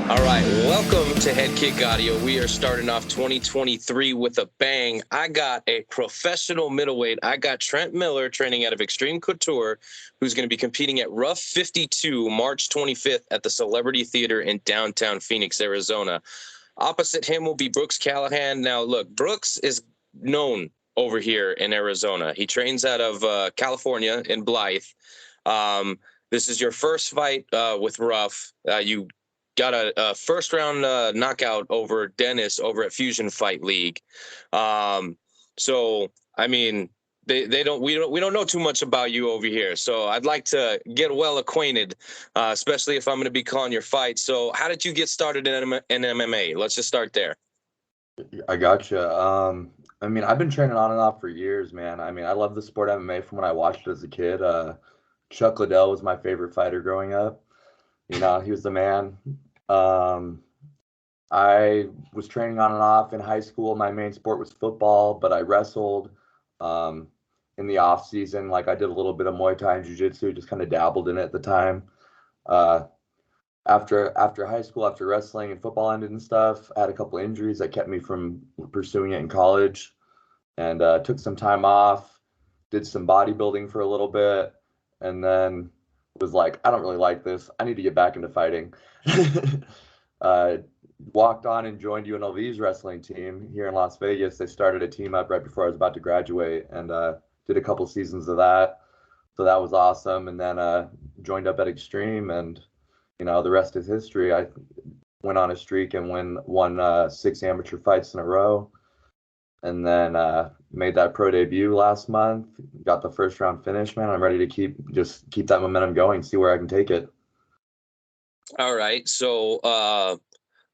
All right, welcome to Head Kick Audio. We are starting off 2023 with a bang. I got a professional middleweight. I got Trent Miller training out of Extreme Couture, who's going to be competing at RUF 52 March 25th at the Celebrity Theater in downtown Phoenix, Arizona. Opposite him will be Brooks Callahan. Now, look, Brooks is known over here in Arizona. He trains out of California in Blythe. This is your first fight with RUF. You got a first round knockout over Dennis over at Fusion Fight League. So I mean, we don't know too much about you over here. So I'd like to get well acquainted, especially if I'm going to be calling your fight. So how did you get started in MMA? Let's just start there. I gotcha. I mean, I've been training on and off for years, man. I mean, I love the sport MMA from when I watched it as a kid. Chuck Liddell was my favorite fighter growing up. You know, he was the man. Um, I was training on and off in high school. My main sport was football, but I wrestled in the off season. Like I did a little bit of Muay Thai and Jiu-Jitsu, just kind of dabbled in it at the time. Uh, after high school, after wrestling and football ended and stuff, I had a couple injuries that kept me from pursuing it in college, and took some time off, did some bodybuilding for a little bit, and then was like, I don't really like this. I need to get back into fighting. uh, Walked on and joined UNLV's wrestling team here in Las Vegas. They started a team up right before I was about to graduate, and did a couple seasons of that. So that was awesome. And then joined up at Extreme, and the rest is history. I went on a streak and won 6 amateur fights in a row, and then made that pro debut last month. Got the first round finish, man. I'm ready to keep that momentum going, see where I can take it. All right. So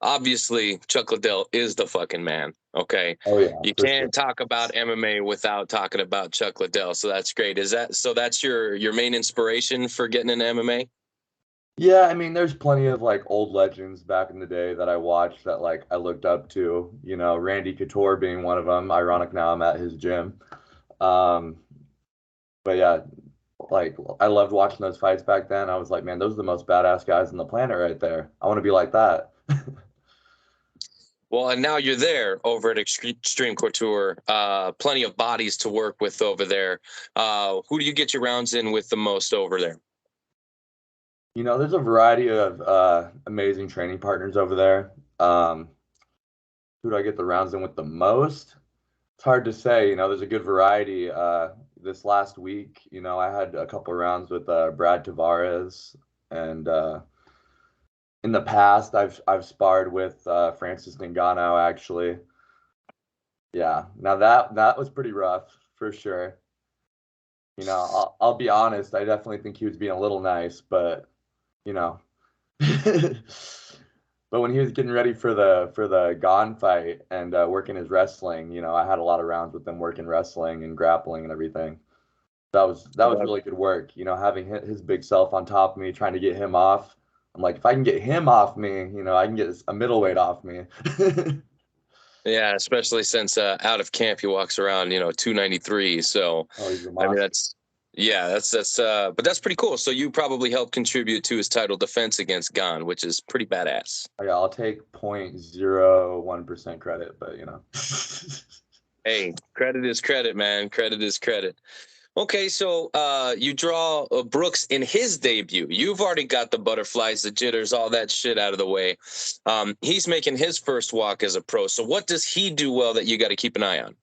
obviously Chuck Liddell is the fucking man. Okay. Oh yeah, You for sure. can't talk about MMA without talking about Chuck Liddell. So that's great. That's your main inspiration for getting into MMA? Yeah, I mean, there's plenty of like old legends back in the day that I watched that like I looked up to. Randy Couture being one of them. Ironic now I'm at his gym. Um, but yeah, like I loved watching those fights back then. I was like, man, those are the most badass guys on the planet right there. I want to be like that. Well, and now you're there over at Extreme Couture. Plenty of bodies to work with over there. Who do you get your rounds in with the most over there? There's a variety of amazing training partners over there. Who do I get the rounds in with the most? It's hard to say. There's a good variety. This last week, I had a couple rounds with Brad Tavares, and in the past, I've sparred with Francis Ngannou actually. Yeah, now that was pretty rough for sure. I'll be honest. I definitely think he was being a little nice, but you know. But when he was getting ready for the Gon fight and working his wrestling, I had a lot of rounds with him working wrestling and grappling and everything. That was really good work. Having his big self on top of me, trying to get him off. I'm like, if I can get him off me, I can get a middleweight off me. Yeah, especially since out of camp he walks around, 293. So, Oh, he's a I mean, monster. but that's pretty cool. So you probably helped contribute to his title defense against Gon, which is pretty badass. Oh, yeah, I'll take 0.01% credit, but Hey, credit is credit, man. Credit is credit. Okay, so you draw Brooks in his debut. You've already got the butterflies, the jitters, all that shit out of the way. He's making his first walk as a pro. So what does he do well that you got to keep an eye on?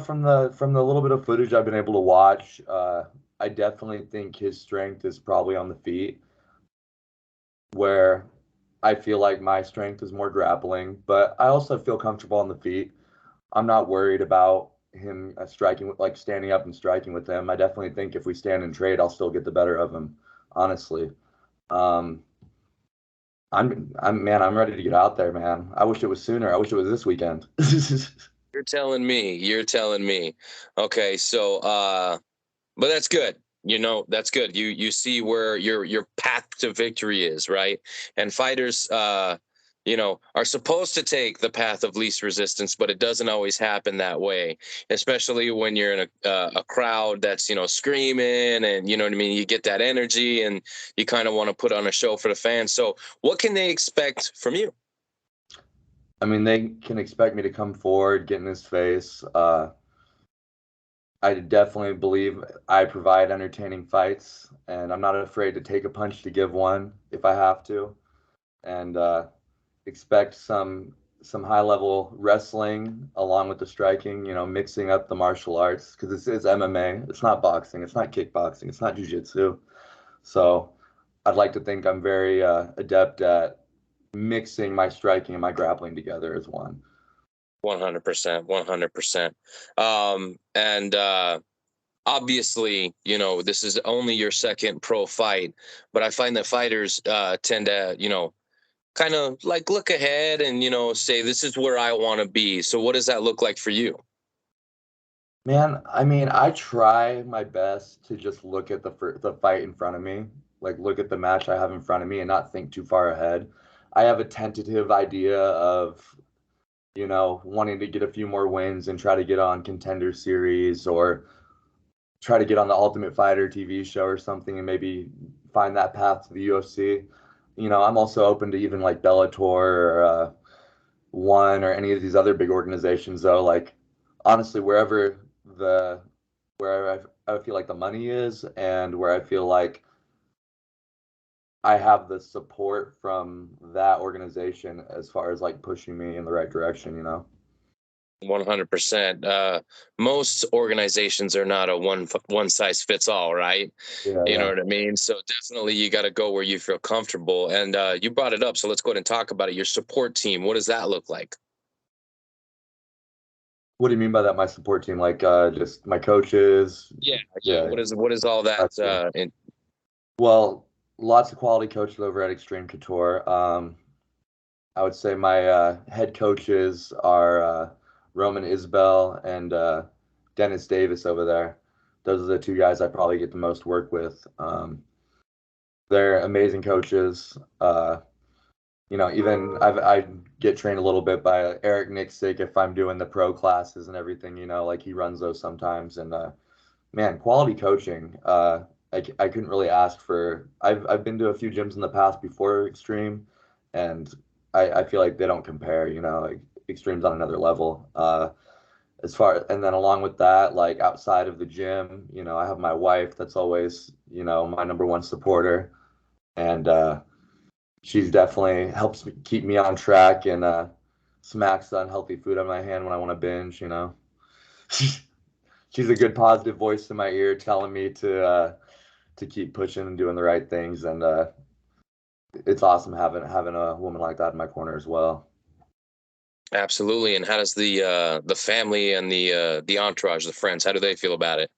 from the little bit of footage I've been able to watch, I definitely think his strength is probably on the feet, where I feel like my strength is more grappling, but I also feel comfortable on the feet. I'm not worried about him striking with like standing up and striking with him. I definitely think if we stand and trade, I'll still get the better of him, honestly. Um, I'm ready to get out there, man. I wish it was sooner. I wish it was this weekend. You're telling me. You're telling me. Okay, so but that's good. That's good. You see where your path to victory is, right? And fighters are supposed to take the path of least resistance, but it doesn't always happen that way, especially when you're in a crowd that's, screaming and, you know what I mean? You get that energy and you kind of want to put on a show for the fans. So what can they expect from you? I mean, they can expect me to come forward, get in his face. I definitely believe I provide entertaining fights, and I'm not afraid to take a punch to give one if I have to. And expect some high level wrestling along with the striking. Mixing up the martial arts because this is MMA. It's not boxing. It's not kickboxing. It's not jujitsu. So I'd like to think I'm very adept at mixing my striking and my grappling together as one. 100%, 100%. And obviously, this is only your second pro fight, but I find that fighters tend to, kind of like look ahead and, say, this is where I want to be. So what does that look like for you? Man, I mean, I try my best to just look at the fight in front of me, like look at the match I have in front of me and not think too far ahead. I have a tentative idea of, wanting to get a few more wins and try to get on Contender Series or try to get on the Ultimate Fighter TV show or something and maybe find that path to the UFC. I'm also open to even like Bellator or One or any of these other big organizations though. Like honestly, the where I feel like the money is and where I feel like I have the support from that organization as far as like pushing me in the right direction. 100%. Most organizations are not a one size fits all, right? Yeah, You know yeah. what I mean? So definitely you got to go where you feel comfortable. And you brought it up, so let's go ahead and talk about it. Your support team, what does that look like? What do you mean by that? My support team, like just my coaches. Yeah, yeah. Yeah, What is all that? gotcha. Well, lots of quality coaches over at Extreme Couture. I would say my head coaches are Roman Isbell and Dennis Davis over there. Those are the two guys I probably get the most work with. They're amazing coaches. Even I get trained a little bit by Eric Nixick if I'm doing the pro classes and everything. Like he runs those sometimes. And man, quality coaching. I couldn't really ask for. I've been to a few gyms in the past before Extreme, and I feel like they don't compare. Like Extreme's on another level. And then along with that, like outside of the gym, I have my wife that's always my number one supporter, and she's definitely helps me keep me on track and smacks the unhealthy food out of my hand when I want to binge. She's a good positive voice in my ear telling me to keep pushing and doing the right things, and it's awesome having a woman like that in my corner as well. Absolutely. And how does the family and the entourage, the friends, how do they feel about it?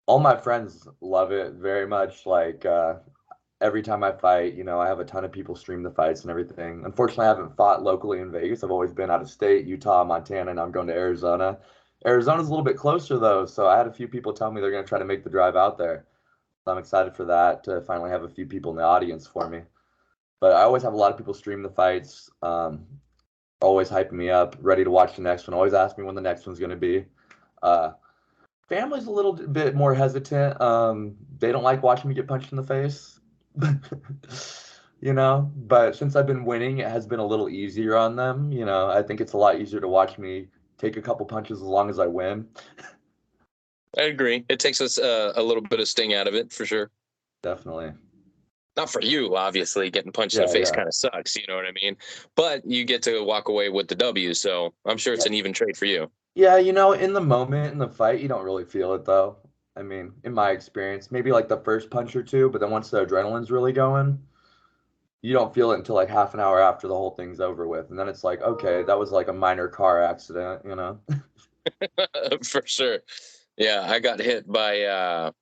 All my friends love it very much. Like every time I fight, I have a ton of people stream the fights and everything. Unfortunately, I haven't fought locally in Vegas. I've always been out of state, Utah, Montana, and I'm going to Arizona. Arizona's a little bit closer though, so I had a few people tell me they're going to try to make the drive out there. I'm excited for that to finally have a few people in the audience for me. But I always have a lot of people stream the fights, always hyping me up, ready to watch the next one. Always ask me when the next one's going to be. Uh, Family's a little bit more hesitant. They don't like watching me get punched in the face. But since I've been winning, it has been a little easier on them. I think it's a lot easier to watch me take a couple punches as long as I win. I agree. It takes us a little bit of sting out of it for sure. Definitely. Not for you, obviously. Getting punched in the Yeah, face yeah. kind of sucks. You know what I mean? But you get to walk away with the W. So I'm sure it's Yeah, an even trade for you. yeah, in the moment in the fight, you don't really feel it though. I mean, in my experience, maybe like the first punch or two, but then once the adrenaline's really going, you don't feel it until like half an hour after the whole thing's over with. And then it's like, okay, that was like a minor car accident. For sure. Yeah, I got hit by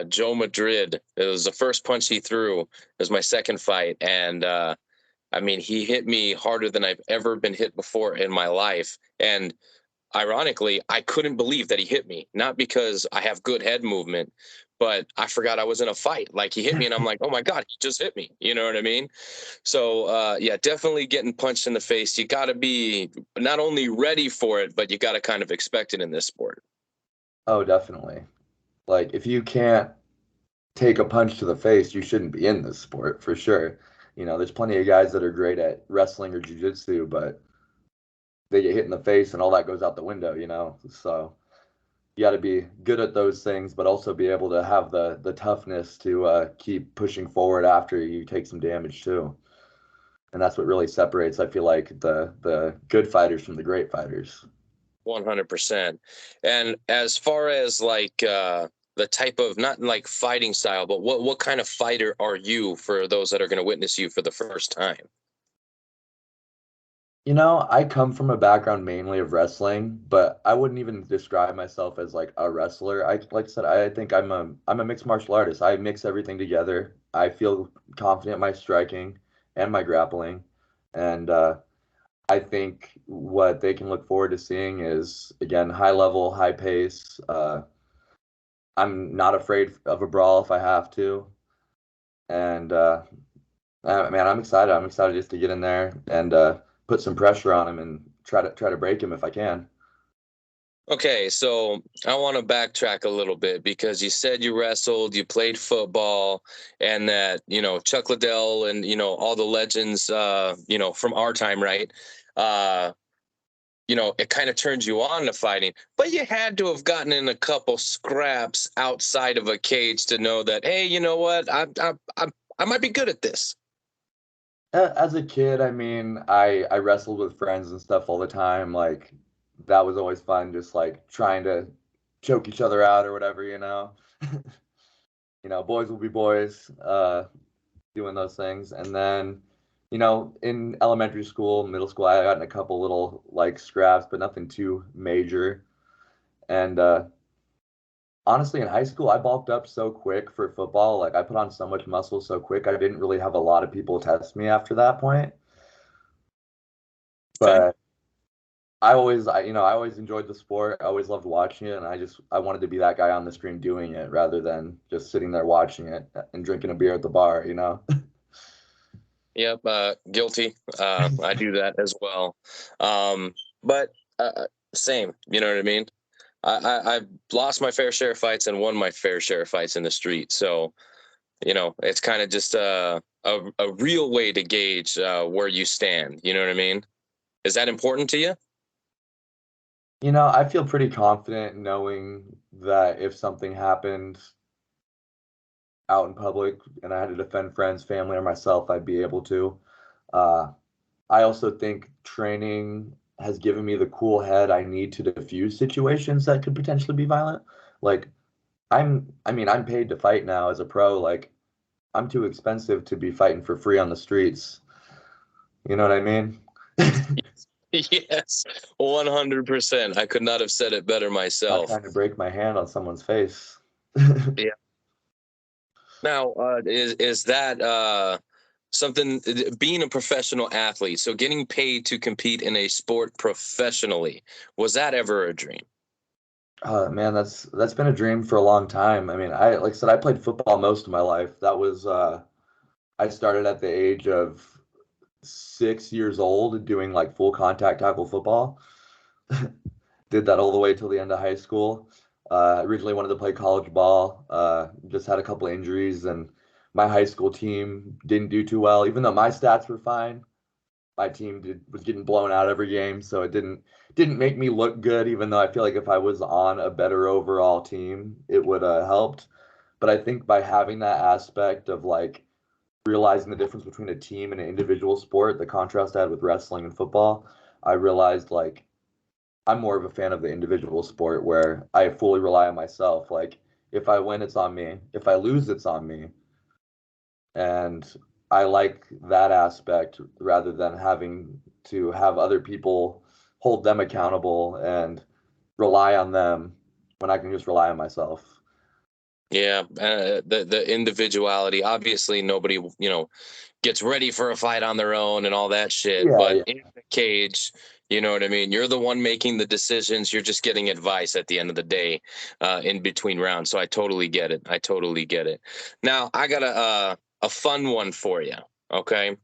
Joe Madrid. It was the first punch he threw. It was my second fight, and I mean, he hit me harder than I've ever been hit before in my life. And ironically, I couldn't believe that he hit me. Not because I have good head movement, but I forgot I was in a fight. Like he hit me and I'm like, oh my God, he just hit me. You know what I mean? So yeah, definitely getting punched in the face. You got to be not only ready for it, but you got to kind of expect it in this sport. Oh, definitely. Like if you can't take a punch to the face, you shouldn't be in this sport for sure. There's plenty of guys that are great at wrestling or jujitsu, but they get hit in the face and all that goes out the window. So you got to be good at those things, but also be able to have the toughness to keep pushing forward after you take some damage too. And that's what really separates, I feel like, the good fighters from the great fighters. 100%. And as far as like the type of, not like fighting style, but what kind of fighter are you for those that are going to witness you for the first time? I come from a background mainly of wrestling, but I wouldn't even describe myself as like a wrestler. Like I said, I think I'm a mixed martial artist. I mix everything together. I feel confident in my striking and my grappling. And I think what they can look forward to seeing is, again, high level, high pace. I'm not afraid of a brawl if I have to. And man, I'm excited. I'm excited just to get in there and put some pressure on him and try to break him if I can. Okay, so I want to backtrack a little bit because you said you wrestled, you played football, and that, Chuck Liddell and, all the legends, from our time, right? Uh, it kind of turns you on to fighting, but you had to have gotten in a couple scraps outside of a cage to know that, hey, you know what? I might be good at this. As a kid, I mean, I wrestled with friends and stuff all the time. Like that was always fun, just like trying to choke each other out or whatever. Boys will be boys, doing those things. And then, in elementary school, middle school, I got in a couple little like scraps, but nothing too major. And honestly, in high school, I bulked up so quick for football. Like I put on so much muscle so quick, I didn't really have a lot of people test me after that point. Okay. But I always enjoyed the sport. I always loved watching it, and I wanted to be that guy on the screen doing it rather than just sitting there watching it and drinking a beer at the bar. Yep. Guilty. I do that as well. But same, you know what I mean? I've lost my fair share of fights and won my fair share of fights in the street. So, it's kind of just a real way to gauge where you stand. You know what I mean? Is that important to you? I feel pretty confident knowing that if something happened out in public and I had to defend friends, family, or myself, I'd be able to. Uh, I also think training has given me the cool head I need to diffuse situations that could potentially be violent. Like I mean, I'm paid to fight now as a pro. Like I'm too expensive to be fighting for free on the streets. You know what I mean? Yes, 100%. I could not have said it better Not myself. trying to break my hand on someone's face. Yeah. Now, is that something, being a professional athlete, so getting paid to compete in a sport professionally, was that ever a dream? Man, that's been a dream for a long time. I mean, like I said, I played football most of my life. That was I started at the age of 6 years old doing like full contact tackle football. Did that all the way till the end of high school. Originally wanted to play college ball. Just had a couple injuries, and my high school team didn't do too well. Even though my stats were fine, my team was getting blown out every game, so it didn't make me look good. Even though I feel like if I was on a better overall team, it would have helped. But I think by having that aspect of like realizing the difference between a team and an individual sport, the contrast I had with wrestling and football, I realized like I'm more of a fan of the individual sport where I fully rely on myself. Like if I win, it's on me. If I lose, it's on me. And I like that aspect rather than having to have other people hold them accountable and rely on them when I can just rely on myself. Yeah, the individuality. Obviously, nobody gets ready for a fight on their own and all that shit. Yeah, But yeah. in the cage, You know what I mean? You're the one making the decisions. You're just getting advice at the end of the day, in between rounds. So I totally get it. I totally get it. Now I got a fun one for you. Okay,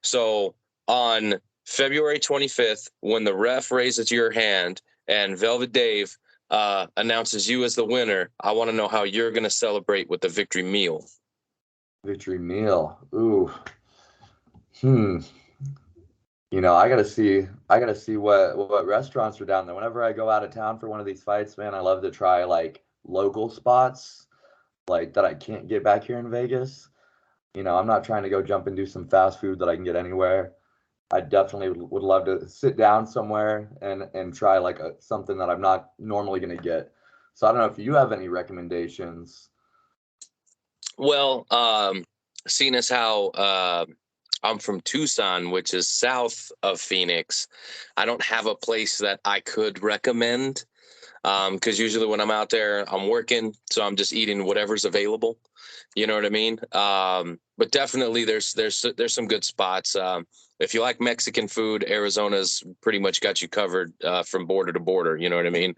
so on February 25th, when the ref raises your hand and Velvet Dave announces you as the winner, I want to know how you're going to celebrate with the victory meal. Victory meal. Ooh. Hmm. I gotta see what restaurants are down there. Whenever I go out of town for one of these fights, man, I love to try like local spots like that I can't get back here in Vegas. I'm not trying to go jump and do some fast food that I can get anywhere. I definitely would love to sit down somewhere and try like something that I'm not normally gonna get. So I don't know if you have any recommendations. Well, seeing as how I'm from Tucson, which is south of Phoenix, I don't have a place that I could recommend. Because usually when I'm out there, I'm working, so I'm just eating whatever's available. You know what I mean? But definitely, there's some good spots. If you like Mexican food, Arizona's pretty much got you covered from border to border. You know what I mean?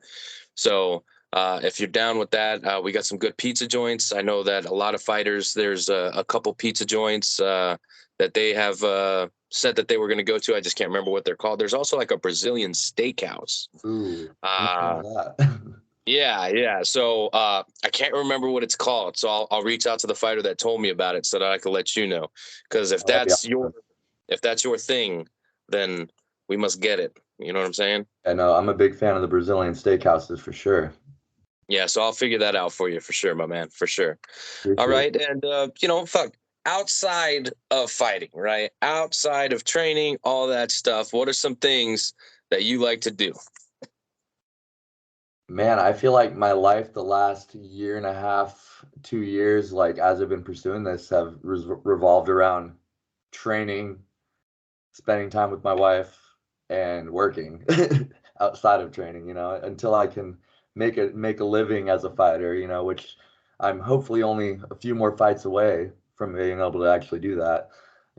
So if you're down with that, we got some good pizza joints. I know that a lot of fighters, there's a couple pizza joints that they have said that they were going to go to. I just can't remember what they're called. There's also like a Brazilian steakhouse. Ooh, which Uh, one is that? yeah, yeah. So I can't remember what it's called. So I'll reach out to the fighter that told me about it so that I can let you know. Because Oh, that'd be awesome. if that's your thing, then we must get it. You know what I'm saying? I know I'm a big fan of the Brazilian steakhouses for sure. Yeah. So I'll figure that out for you for sure, my man, for sure. All Appreciate right. it. And fuck. Outside of fighting, right? Outside of training, all that stuff. What are some things that you like to do? Man, I feel like my life the last year and a half, 2 years, like as I've been pursuing this, have revolved around training, spending time with my wife, and working outside of training, until I can make a living as a fighter, which I'm hopefully only a few more fights away from being able to actually do that.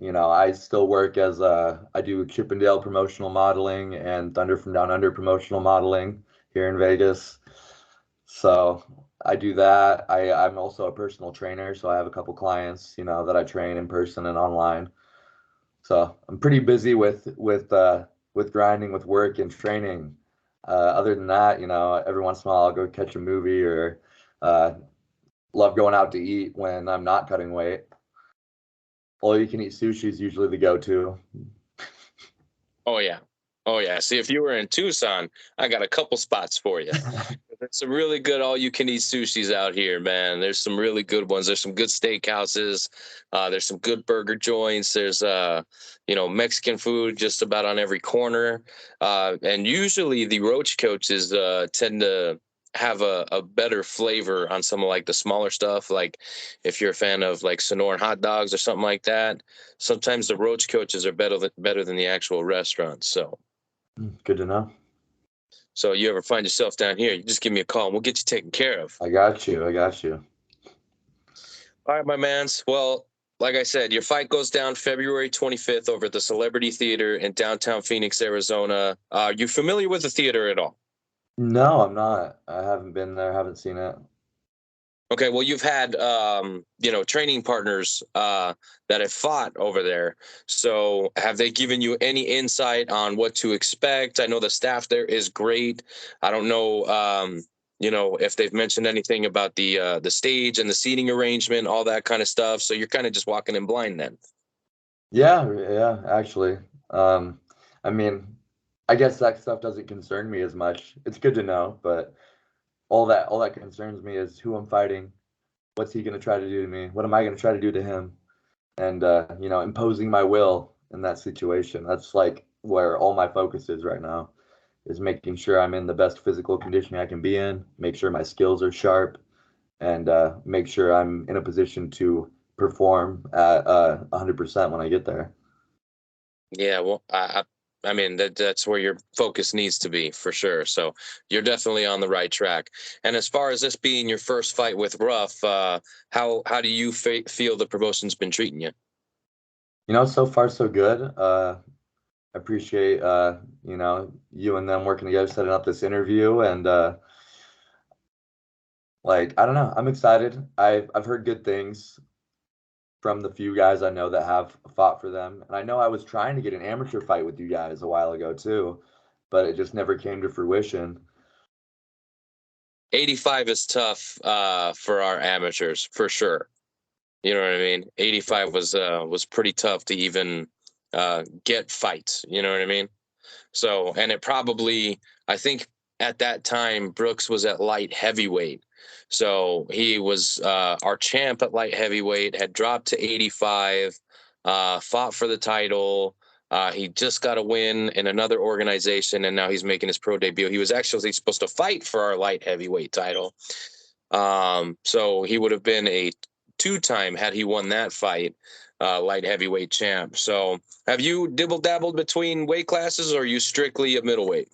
I still work as I do Chippendale promotional modeling and Thunder from Down Under promotional modeling here in Vegas. So I do that. I'm also a personal trainer, so I have a couple clients, that I train in person and online. So I'm pretty busy with grinding with work and training. Other than that, every once in a while I'll go catch a movie or uh, love going out to eat when I'm not cutting weight. All you can eat sushi is usually the go-to. Oh yeah. Oh yeah. See, if you were in Tucson, I got a couple spots for you. There's some really good all you can eat sushis out here, man. There's some really good ones. There's some good steakhouses. There's some good burger joints. There's Mexican food just about on every corner. And usually the roach coaches tend to have a better flavor on some of like the smaller stuff. Like if you're a fan of like Sonoran hot dogs or something like that, sometimes the roach coaches are better than the actual restaurants. Good to know. So you ever find yourself down here, you just give me a call and we'll get you taken care of. I got you. I got you. All right, my mans. Well, like I said, your fight goes down February 25th over at the Celebrity Theater in downtown Phoenix, Arizona. Are you familiar with the theater at all? No, I'm not. I haven't been there. Haven't seen it. Okay, well, you've had training partners that have fought over there. So, have they given you any insight on what to expect? I know the staff there is great. I don't know, if they've mentioned anything about the stage and the seating arrangement, all that kind of stuff. So you're kind of just walking in blind then. Yeah, yeah, actually. Um, I mean, I guess that stuff doesn't concern me as much. It's good to know, but all that concerns me is who I'm fighting, what's he gonna try to do to me, what am I gonna try to do to him, and imposing my will in that situation. That's like where all my focus is right now, is making sure I'm in the best physical condition I can be in, make sure my skills are sharp, and make sure I'm in a position to perform at 100% when I get there. Yeah, well, I mean that's where your focus needs to be for sure. So you're definitely on the right track. And as far as this being your first fight with RUF, how do you feel the promotion's been treating you? So far so good. appreciate you and them working together, setting up this interview, and like I don't know, I'm excited. I've heard good things from the few guys I know that have fought for them, and I know I was trying to get an amateur fight with you guys a while ago too, but it just never came to fruition. 85 is tough for our amateurs for sure. You know what I mean? 85 was pretty tough to even get fights. You know what I mean? So, and it probably, I think at that time, Brooks was at light heavyweight. So he was our champ at light heavyweight, had dropped to 85, fought for the title. He just got a win in another organization, and now he's making his pro debut. He was actually supposed to fight for our light heavyweight title. So he would have been a two-time had he won that fight, light heavyweight champ. So have you dibble dabbled between weight classes, or are you strictly a middleweight?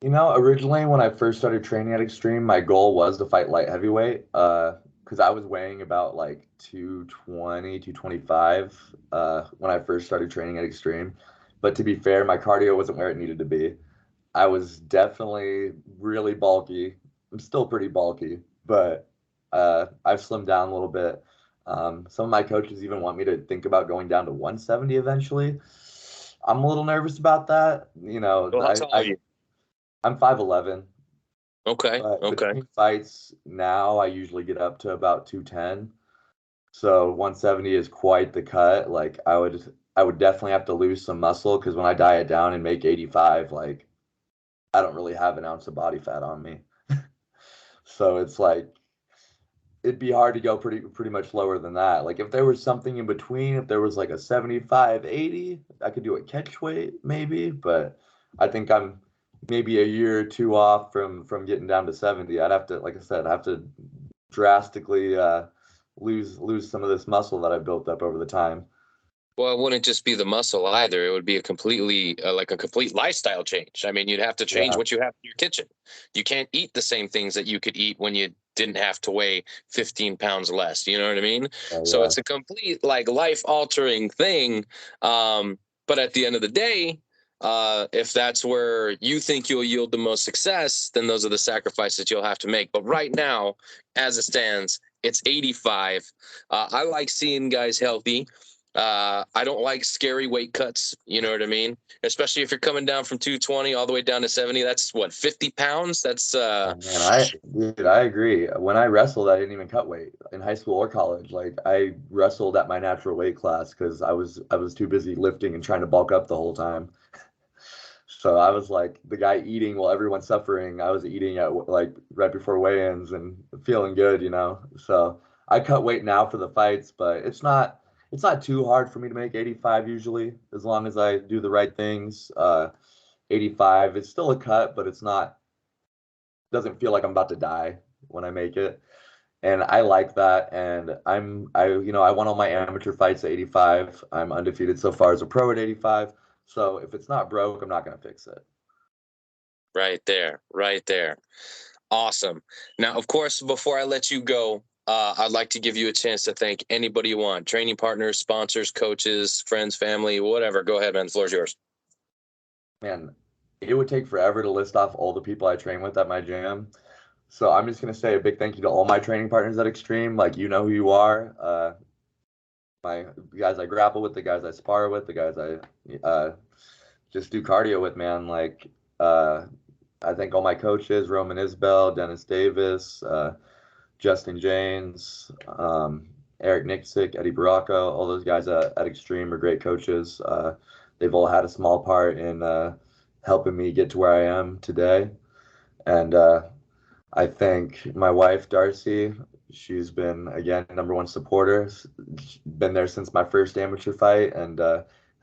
Originally when I first started training at Extreme, my goal was to fight light heavyweight, because I was weighing about like 220, 225 when I first started training at Extreme. But to be fair, my cardio wasn't where it needed to be. I was definitely really bulky. I'm still pretty bulky, but I've slimmed down a little bit. Some of my coaches even want me to think about going down to 170 eventually. I'm a little nervous about that. Well, how tall are you? I'm 5'11", Okay, but okay. between fights now, I usually get up to about 210. So 170 is quite the cut. Like I would definitely have to lose some muscle because when I diet down and make 85, like I don't really have an ounce of body fat on me. So it's like it'd be hard to go pretty much lower than that. Like if there was something in between, if there was like a 75, 80, I could do a catch weight maybe, but I think I'm maybe a year or two off from getting down to 70. I'd have to, like I said, I have to drastically lose some of this muscle that I built up over the time. Well, it wouldn't just be the muscle either. It would be a completely like a complete lifestyle change. I mean, you'd have to change Yeah. what you have in your kitchen. You can't eat the same things that you could eat when you didn't have to weigh 15 pounds less. You know what I mean? So Yeah. it's a complete like life altering thing. But at the end of the day, if that's where you think you'll yield the most success, then those are the sacrifices you'll have to make. But right now, as it stands, it's 85. I like seeing guys healthy. I don't like scary weight cuts. You know what I mean? Especially if you're coming down from 220 all the way down to 70. That's what, 50 pounds? That's Oh man, I agree. When I wrestled, I didn't even cut weight in high school or college. Like I wrestled at my natural weight class because I was too busy lifting and trying to bulk up the whole time. So I was like the guy eating while everyone's suffering. I was eating at like right before weigh-ins and feeling good. So I cut weight now for the fights, but it's not too hard for me to make 85 usually, as long as I do the right things. 85, it's still a cut, but it's not doesn't feel like I'm about to die when I make it. And I like that. And I won all my amateur fights at 85. I'm undefeated so far as a pro at 85. So if it's not broke, I'm not gonna fix it. right there, right there. Awesome. Now, of course, before I let you go, I'd like to give you a chance to thank anybody you want: training partners, sponsors, coaches, friends, family, whatever. Go ahead, man. The floor is yours. Man, it would take forever to list off all the people I train with at my gym. So I'm just gonna say a big thank you to all my training partners at Extreme. Like you know who you are. My the guys I grapple with, the guys I spar with, the guys I just do cardio with, man. Like uh, I thank all my coaches: Roman Isbell, Dennis Davis, Justin James, Eric Nixick, Eddie Baracco. All those guys at Extreme are great coaches. They've all had a small part in helping me get to where I am today. And I thank my wife, Darcy. She's been, again, number one supporter. Been there since my first amateur fight and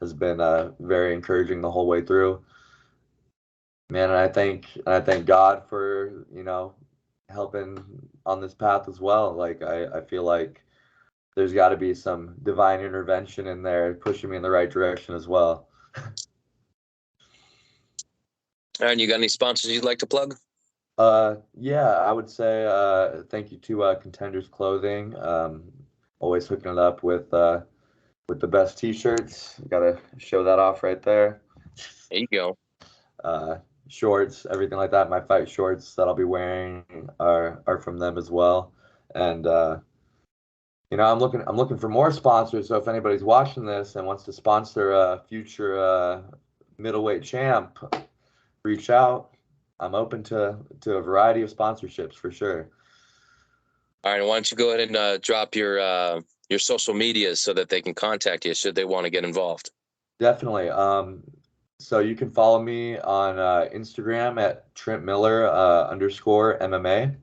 has been very encouraging the whole way through. Man, and I thank God for, helping on this path as well. Like I feel like there's got to be some divine intervention in there pushing me in the right direction as well. All right, you got any sponsors you'd like to plug? Yeah, I would say thank you to Contenders Clothing. Always hooking it up with the best t-shirts. Got to show that off right there. There you go. Shorts, everything like that. My fight shorts that I'll be wearing are from them as well. And I'm looking for more sponsors. So if anybody's watching this and wants to sponsor a future middleweight champ, reach out. I'm open to a variety of sponsorships for sure. All right, why don't you go ahead and drop your social medias so that they can contact you should they want to get involved. Definitely. So you can follow me on Instagram at Trent Miller underscore MMA.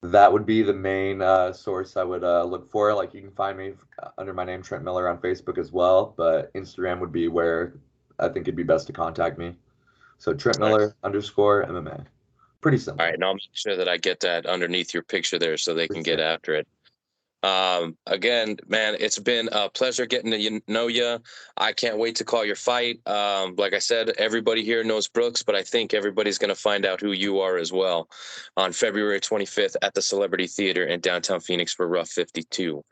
That would be the main source I would look for. Like you can find me under my name Trent Miller on Facebook as well, but Instagram would be where I think it'd be best to contact me. So Trent All right. Miller underscore MMA. Pretty All simple. right, and I'll make sure that I get that underneath your picture there so they For can get sure. after it. Again, man, it's been a pleasure getting to know you. I can't wait to call your fight. Like I said, everybody here knows Brooks, but I think everybody's going to find out who you are as well on February 25th at the Celebrity Theater in downtown Phoenix for RUF 52.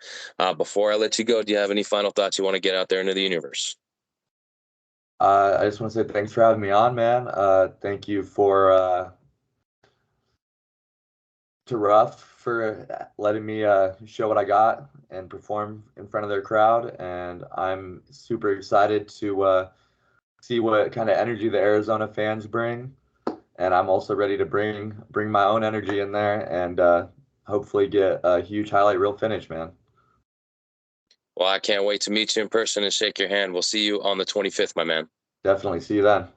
Before I let you go, do you have any final thoughts you want to get out there into the universe? I just want to say thanks for having me on, man. Thank you for to Ruff for letting me show what I got and perform in front of their crowd. And I'm super excited to see what kind of energy the Arizona fans bring. And I'm also ready to bring my own energy in there and hopefully get a huge highlight reel finish, man. Well, I can't wait to meet you in person and shake your hand. We'll see you on the 25th, my man. Definitely. See you then.